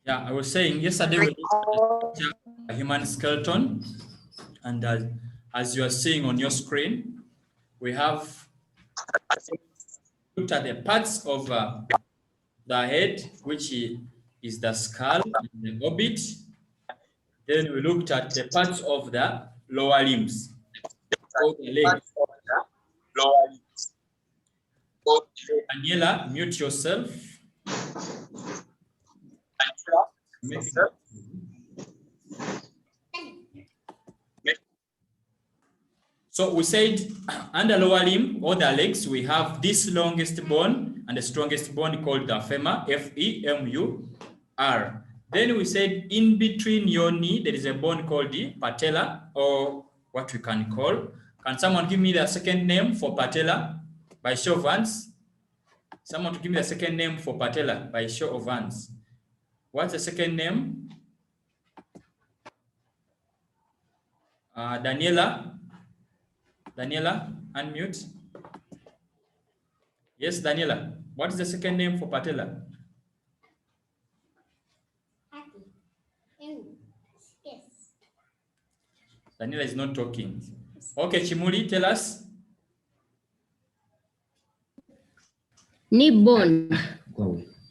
Yeah, I was saying yesterday we looked at a human skeleton, and as you are seeing on your screen, we have looked at the parts of the head, which is the skull and the orbit. Then we looked at the parts of the lower limbs, or the legs. Daniela, mute yourself. So we said under lower limb or the legs, we have this longest bone and the strongest bone called the femur, F-E-M-U-R. Then we said in between your knee, there is a bone called the patella, or what we can call. Can someone give me the second name for patella by show of hands? Someone to give me the second name for patella by show of hands. What's the second name? Daniela, unmute. Yes, Daniela. What is the second name for patella? Daniela is not talking. Okay, Chimuli, tell us. Knee bone.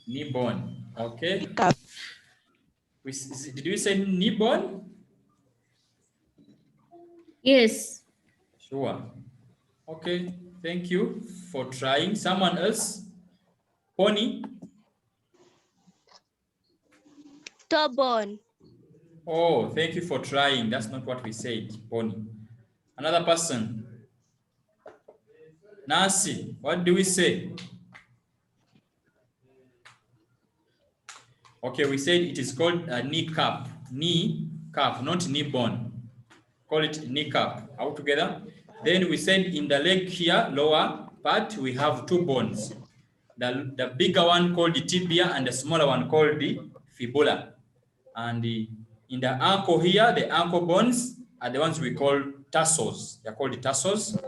Knee bone. Okay. Did we say knee bone? Yes. Sure. Okay. Thank you for trying. Someone else? Pony? Toe bone. Oh, thank you for trying. That's not what we said, Pony. Another person? Nancy, what do we say? Okay, we said it is called a knee cap. Knee cap, not knee bone. Call it knee cap. All together. Then we said in the leg here, lower part, we have two bones. The bigger one called the tibia and the smaller one called the fibula. And in the ankle here, the ankle bones are the ones we call tarsals. They're called the tarsals.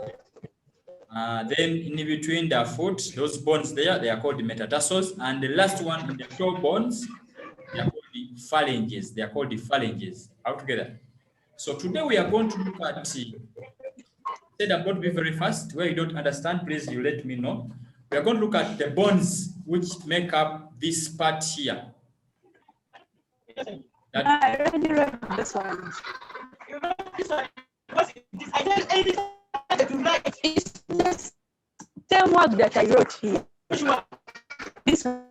Then in between the foot, those bones there, they are called the metatarsals. And the last one in the toe bones, they are called the phalanges. They are called the phalanges. All together. So today we are going to look at, said I'm going to be very fast. Where you don't understand, please you let me know. We are going to look at the bones which make up this part here. I already read this one. It's the same word that I wrote here. This one.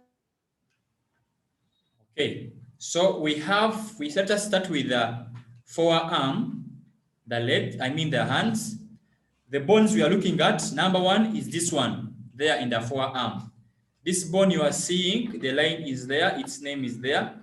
Okay, so let us start with the forearm, the leg, the hands. The bones we are looking at, number one is this one, there in the forearm. This bone you are seeing, the line is there, its name is there.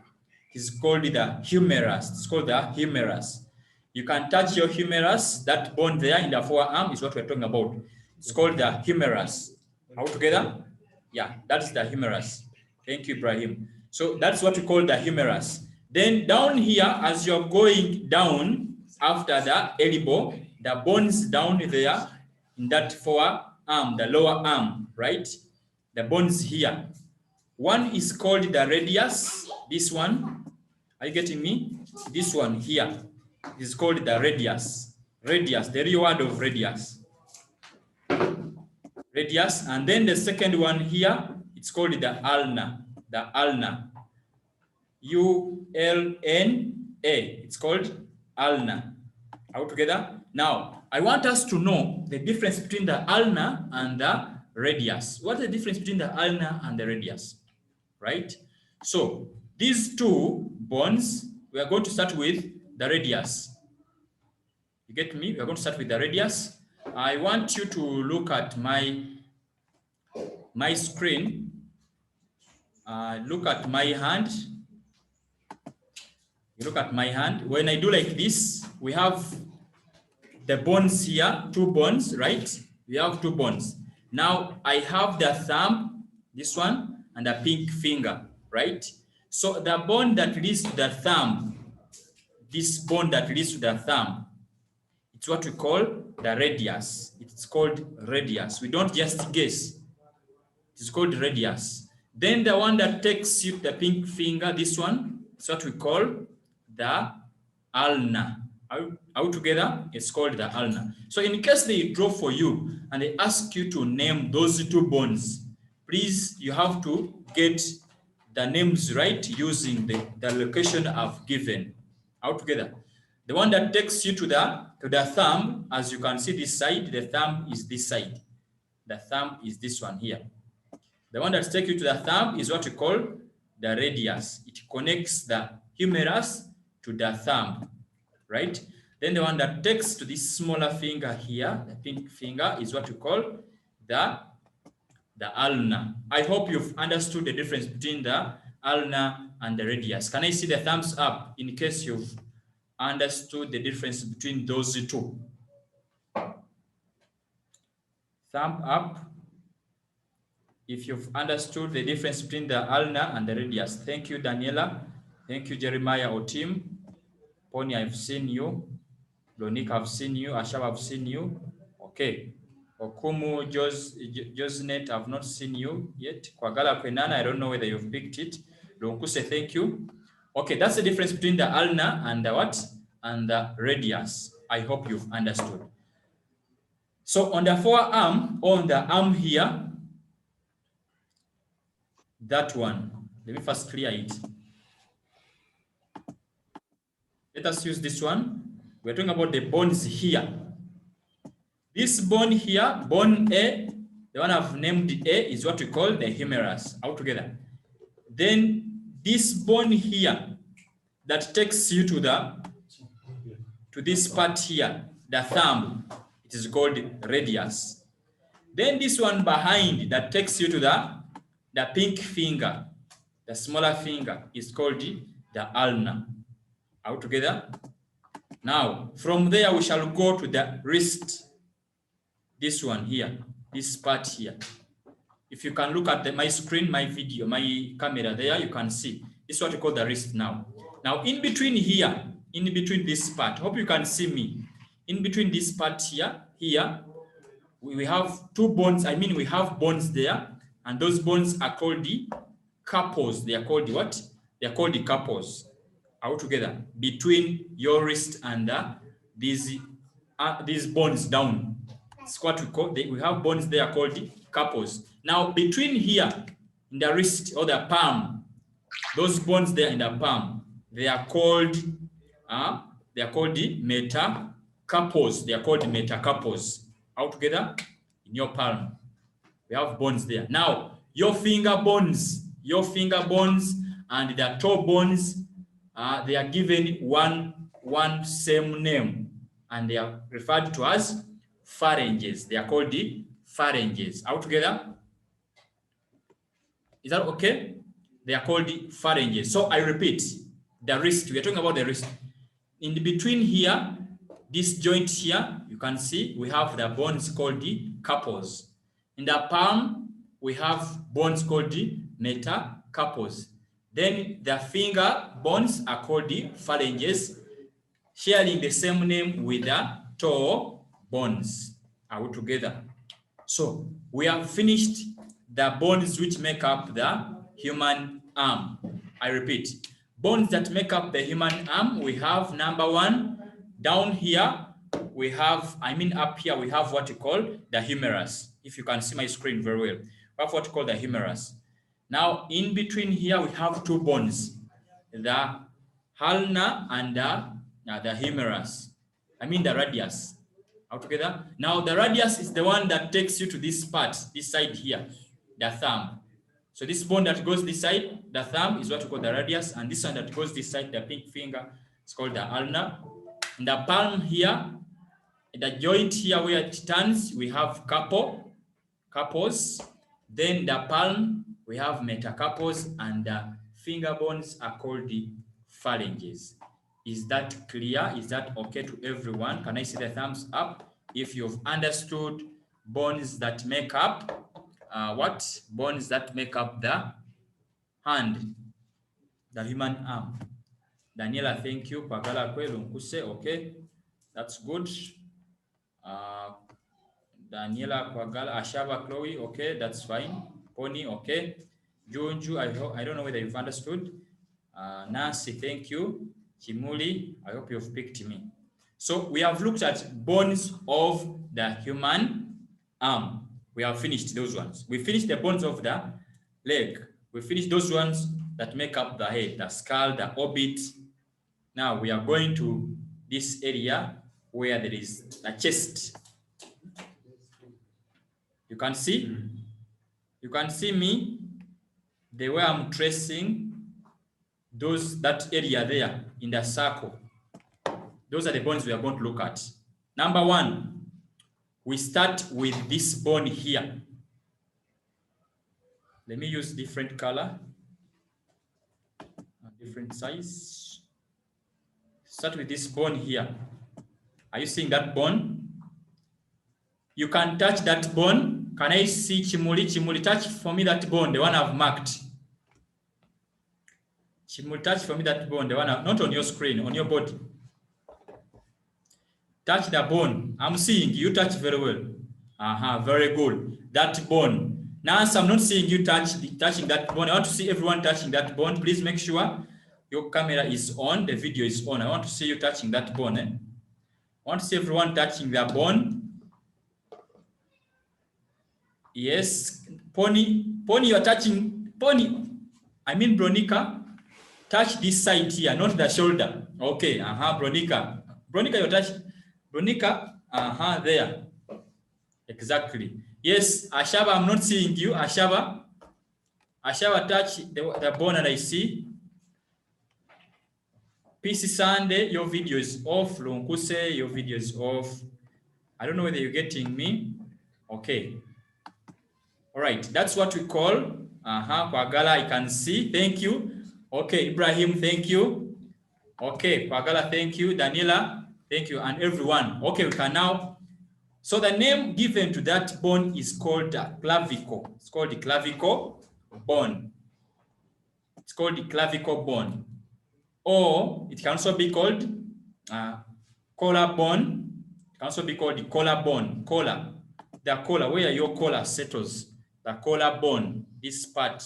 It's called the humerus. It's called the humerus. You can touch your humerus, that bone there in the forearm is what we're talking about. It's called the humerus. All together? Yeah, that's the humerus. Thank you, Ibrahim. So that's what we call the humerus. Then down here, as you're going down after the elbow, the bones down there in that forearm, the lower arm, right? The bones here. One is called the radius. This one, are you getting me? This one here is called the radius. Radius, the real word of radius. Radius, and then the second one here, it's called the ulna. The ulna. U-L-N-A. It's called ulna. All together? Now, I want us to know the difference between the ulna and the radius. What's the difference between the ulna and the radius? Right? So, these two bones, we are going to start with the radius. You get me? We are going to start with the radius. I want you to look at my screen. Look at my hand. You look at my hand. When I do like this, we have the bones here, two bones, right? We have two bones. Now I have the thumb, this one, and the pink finger, right? So the bone that leads to the thumb, this bone that leads to the thumb, it's what we call the radius. It's called radius. We don't just guess. It's called radius. Then the one that takes you the pink finger, this one, It's what we call the ulna. Out together, it's called the ulna. So in case they draw for you and they ask you to name those two bones, please, you have to get the names right using the location I've given. Out together. The one that takes you to the thumb, as you can see this side, the thumb is this side. The thumb is this one here. The one that takes you to the thumb is what we call the radius. It connects the humerus to the thumb, right? Then the one that takes to this smaller finger here, the pink finger, is what we call the ulna. I hope you've understood the difference between the ulna and the radius. Can I see the thumbs up in case you've understood the difference between those two? Thumb up if you've understood the difference between the ulna and the radius. Thank you, Daniela. Thank you, Jeremiah Otim. Pony, I've seen you. Lonik, I've seen you. Ashab, I've seen you. Okay. Okumu, Josnet, I've not seen you yet. Kwagala Kwenana, I don't know whether you've picked it. Lonkuse, thank you. Okay, that's the difference between the ulna and the what? And the radius. I hope you've understood. So on the forearm, on the arm here, that one, let me first clear it. Let us use this one. We're talking about the bones here. This bone here, bone A, the one I've named A, is what we call the humerus, out together. Then this bone here that takes you to this part here, the thumb, it is called radius. Then this one behind that takes you to the pink finger, the smaller finger, is called the ulna, out together. Now, from there we shall go to the wrist. This one here, this part here. If you can look at my screen, my video, my camera there, you can see. This is what we call the wrist now. Now, in between here, in between this part, hope you can see me. In between this part here, we have two bones. I mean, we have bones there, and those bones are called the carpals. They are called the what? They are called the carpals. Out together between your wrist and these bones down. It's what we call. We have bones there called the carpals. Now between here in the wrist or the palm, those bones there in the palm, they are called the metacarpals. They are called the metacarpals. Out together in your palm, we have bones there. Now your finger bones and the toe bones. They are given one same name, and they are referred to as phalanges. They are called the phalanges. Out together? Is that okay? They are called the phalanges. So I repeat, the wrist, we are talking about the wrist. In between here, this joint here, you can see we have the bones called the carpals. In the palm, we have bones called the metacarpals. Then the finger bones are called the phalanges, sharing the same name with the toe bones. Are we together? So we have finished the bones which make up the human arm. I repeat, bones that make up the human arm, we have number one, down here, we have, up here, we have what we call the humerus. If you can see my screen very well, we have what we call the humerus. Now, in between here, we have two bones, the ulna and the humerus. The radius. Out together. Now, the radius is the one that takes you to this part, this side here, the thumb. So this bone that goes this side, the thumb, is what we call the radius, and this one that goes this side, the pink finger, is called the ulna. In the palm here, the joint here where it turns, we have carpals. Then the palm, we have metacarpals, and the finger bones are called the phalanges. Is that clear? Is that okay to everyone? Can I see the thumbs up if you've understood bones that make up what? Bones that make up the hand, the human arm. Daniela, thank you. Pagala kwe lunkuse, okay, that's good. Daniela, Pagala, Ashava, Chloe, okay, that's fine. Pony, okay. Junju, I don't know whether you've understood. Nancy, thank you. Chimuli, I hope you've picked me. So we have looked at bones of the human arm. We have finished those ones. We finished the bones of the leg. We finished those ones that make up the head, the skull, the orbit. Now we are going to this area where there is the chest. You can see me the way I'm tracing that area there in the circle. Those are the bones we are going to look at. Number one, we start with this bone here. Let me use different color, different size. Start with this bone here. Are you seeing that bone? You can touch that bone. Can I see Chimuli? Chimuli, touch for me that bone, the one I've marked. Chimuli, touch for me that bone, the one not on your screen, on your body. Touch the bone. I'm seeing you touch very well. Very good. That bone. Now, I'm not seeing you touching that bone. I want to see everyone touching that bone. Please make sure your camera is on, the video is on. I want to see you touching that bone. I want to see everyone touching the bone. Yes. Pony, you are touching. Pony, I mean Bronica, touch this side here, not the shoulder. Okay, Bronica. Bronica, you're touching. Bronica, there. Exactly. Yes, Ashaba, I'm not seeing you. Ashaba, touch the bone and I see. PC Sunday, your video is off. Lonkuse, your video is off. I don't know whether you're getting me. Okay. All right, that's what we call. Kwagala, I can see. Thank you. Okay, Ibrahim, thank you. Okay, Kwagala, thank you. Daniela, thank you. And everyone. Okay, we can now. So the name given to that bone is called the clavicle. It's called the clavicle bone. It's called the clavicle bone. Or it can also be called collar bone. It can also be called the collar bone. Collar. The collar, where your collar settles. The collar bone, this part.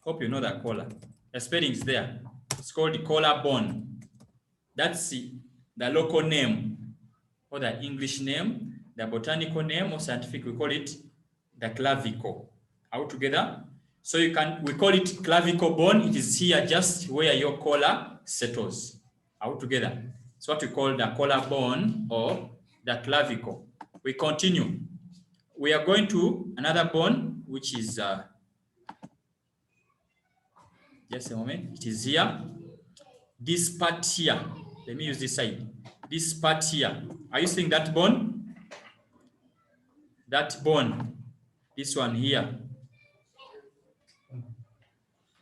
Hope you know the collar. The spelling is there. It's called the collar bone. That's the local name or the English name, the botanical name or scientific, we call it the clavicle. All together. So we call it clavicle bone. It is here just where your collar settles. All together. It's what we call the collar bone or the clavicle. We continue. We are going to another bone, which is just a moment. It is here. This part here. Let me use this side. This part here. Are you seeing that bone? That bone. This one here.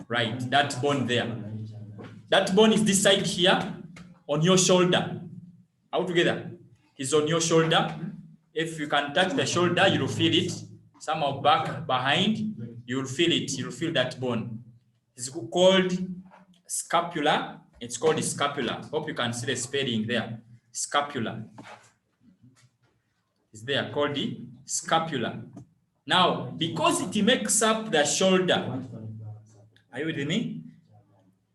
Right. That bone there. That bone is this side here on your shoulder. All together. It's on your shoulder. If you can touch the shoulder, you will feel it. Somehow back behind, you will feel it. You will feel that bone. It's called scapula. It's called the scapula. Hope you can see the spelling there. Scapula. It's there, called the scapula. Now, because it makes up the shoulder, are you with me?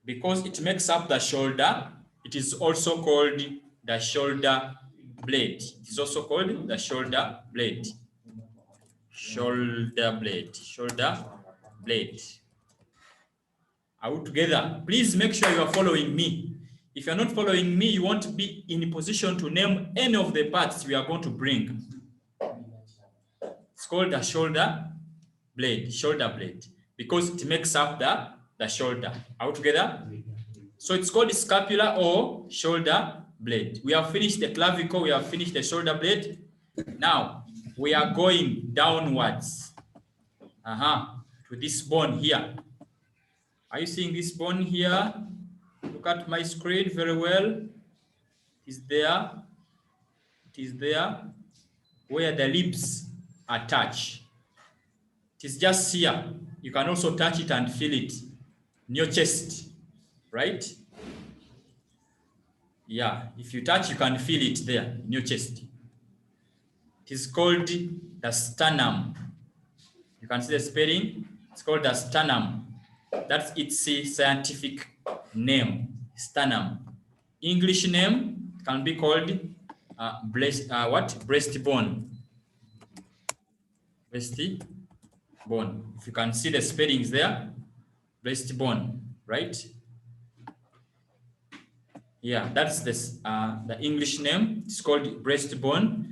Because it makes up the shoulder, it is also called the shoulder blade. It is also called the shoulder blade. Shoulder blade. Shoulder blade. Are we together? Please make sure you are following me. If you're not following me, you won't be in a position to name any of the parts we are going to bring. It's called the shoulder blade. Shoulder blade. Because it makes up the shoulder. Are we together? So it's called the scapula or shoulder blade. We have finished the clavicle, we have finished the shoulder blade. Now we are going downwards to this bone here. Are you seeing this bone here? Look at my screen very well. It is there. It is there where the lips are touched. It is just here. You can also touch it and feel it in your chest, right? Yeah, if you touch, you can feel it there in your chest. It is called the sternum. You can see the spelling. It's called the sternum. That's its scientific name, sternum. English name can be called breastbone. Breastbone. If you can see the spellings there, breastbone, right? Yeah, that's this the English name. It's called breastbone.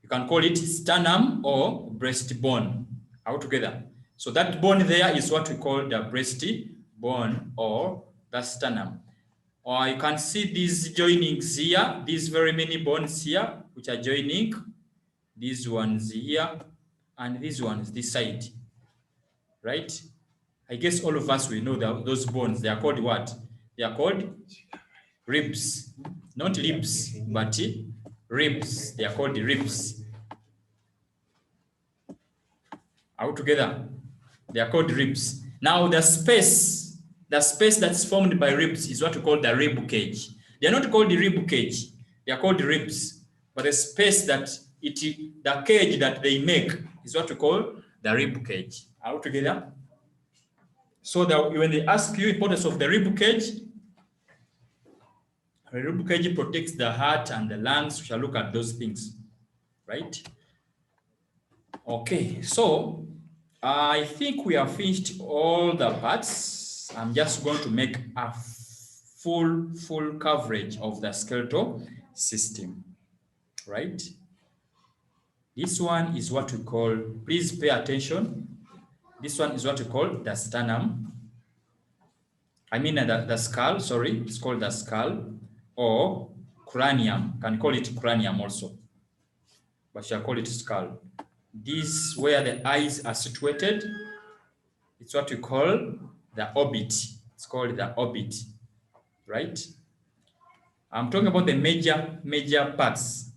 You can call it sternum or breastbone altogether. So that bone there is what we call the breastbone or the sternum. Or you can see these joinings here, these very many bones here, which are joining, these ones here, and these ones this side, right? I guess all of us will know that those bones, they are called what? They are called ribs, not ribs, but ribs. They are called ribs. Altogether, they are called ribs. Now the space that's formed by ribs is what we call the rib cage. They are not called the rib cage. They are called ribs. But the space that the cage that they make is what we call the rib cage. Altogether. So that when they ask you importance of the rib cage protects the heart and the lungs. We shall look at those things, right? Okay, so I think we have finished all the parts. I'm just going to make a full coverage of the skeletal system, right? This one is what we call, please pay attention. This one is what we call the sternum. I mean the skull, sorry, it's called the skull or cranium. Can call it cranium also, but shall call it skull. This where the eyes are situated, it's what we call the orbit. It's called the orbit, right? I'm talking about the major parts.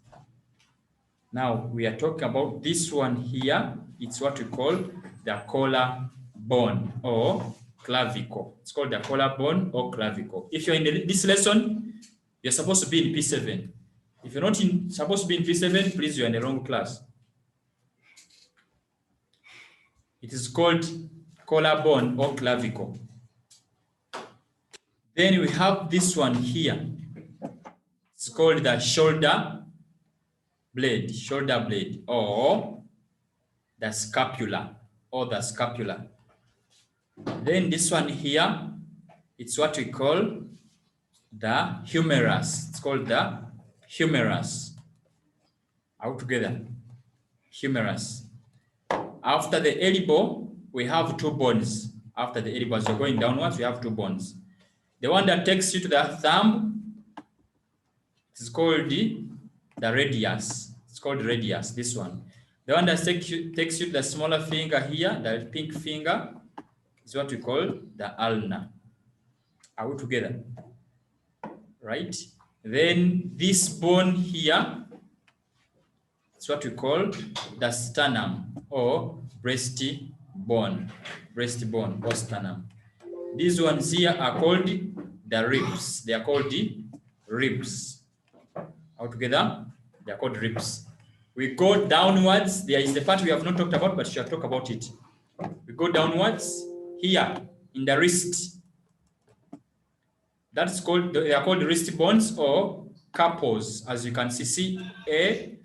Now we are talking about this one here. It's what we call the collarbone or clavicle. It's called the collarbone or clavicle. If you're in this lesson, you're supposed to be in P7. If you're not supposed to be in P7, please, you're in the wrong class. It is called collarbone or clavicle. Then we have this one here. It's called the shoulder blade or the scapula Then this one here, it's what we call the humerus. It's called the humerus. Altogether, humerus. After the elbow, we have two bones. After the elbow, as you're going downwards, we have two bones. The one that takes you to the thumb, it's called the radius. It's called radius, this one. The one that takes you to the smaller finger here, the pink finger, is what we call the ulna. Are we together? Right? Then this bone here, it's what we call the sternum or breastbone or sternum. These ones here are called the ribs. They are called the ribs. Altogether, they are called ribs. We go downwards. There is the part we have not talked about, but we shall talk about it. We go downwards here in the wrist. That's called, they are called wrist bones or carpals, as you can see, C-A-R-P,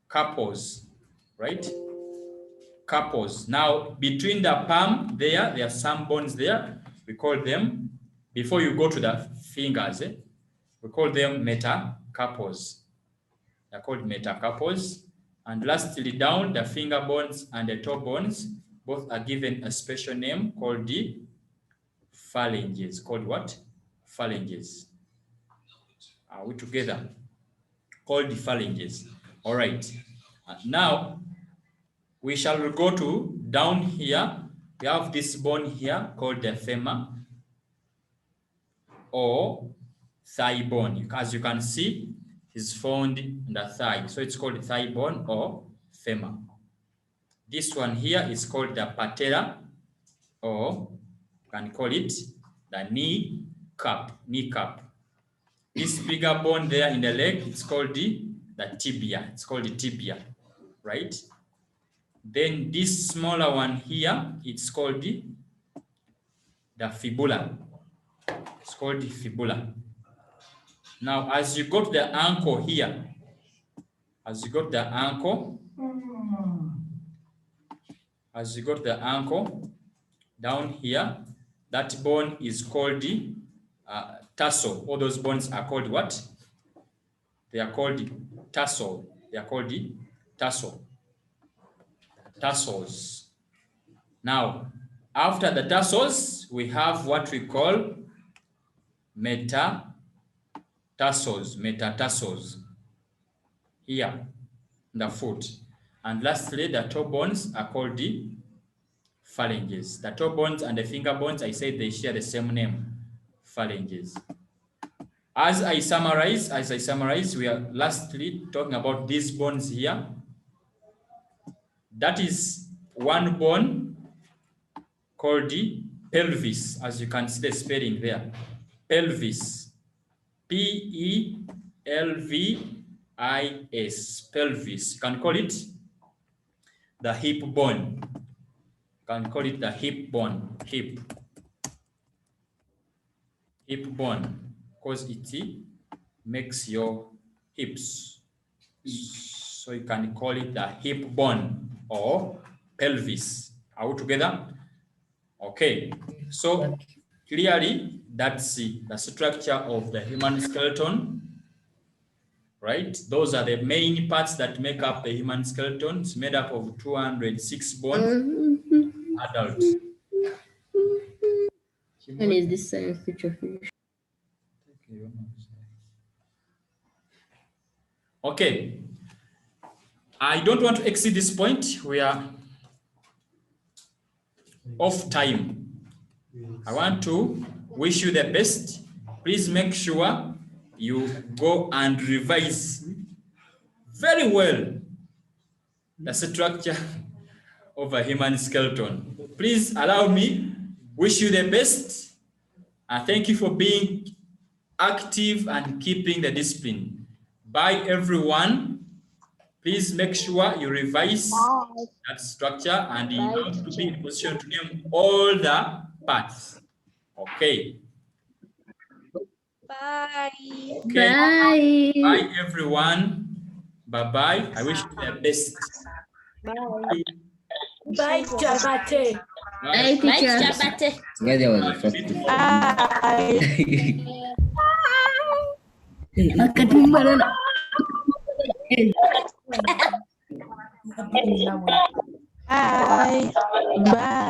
carpals, right? Carpals. Now, between the palm there are some bones there. We call them, before you go to the fingers, we call them metacarpals. They're called metacarpals. And lastly, down, the finger bones and the toe bones, both are given a special name called the phalanges. Called what? Phalanges. Are we together? Called the phalanges. All right. Now, we shall go to down here. We have this bone here called the femur or thigh bone. As you can see, is found in the thigh. So it's called thigh bone or femur. This one here is called the patella, or you can call it the kneecap. This bigger bone there in the leg, it's called the tibia. It's called the tibia, right? Then this smaller one here, it's called the fibula. It's called the fibula. Now, as you go to the ankle here, as you go to the ankle, down here, that bone is called the tarsal. All those bones are called what? They are called the tarsal. They are called the tarsals. Now, after the tarsals, we have what we call metatarsals here in the foot. And lastly, the toe bones are called the phalanges. The toe bones and the finger bones, I said they share the same name, phalanges. As I summarize, we are lastly talking about these bones here. That is one bone called the pelvis, as you can see the spelling there. Pelvis. P-E-L-V-I-S. Pelvis. You can call it the hip bone. You can call it the hip bone. Hip bone, because it makes your hips. So you can call it the hip bone or pelvis. Are we together? Okay. So clearly, that's the structure of the human skeleton, right? Those are the main parts that make up the human skeleton. It's made up of 206 bones, adult. And is this science teacher finished? Okay. I don't want to exceed this point. We are off time. I want to wish you the best. Please make sure you go and revise very well the structure of a human skeleton. Please allow me wish you the best, and thank you for being active and keeping the discipline. Bye, everyone. Please make sure you revise that structure and you have to be in position to name all the parts. Okay. Bye. Okay. Bye. Bye, everyone. Bye-bye. I wish you the best. Bye, Chabate. Bye, teacher. Yeah, there was a first. Bye. Bye.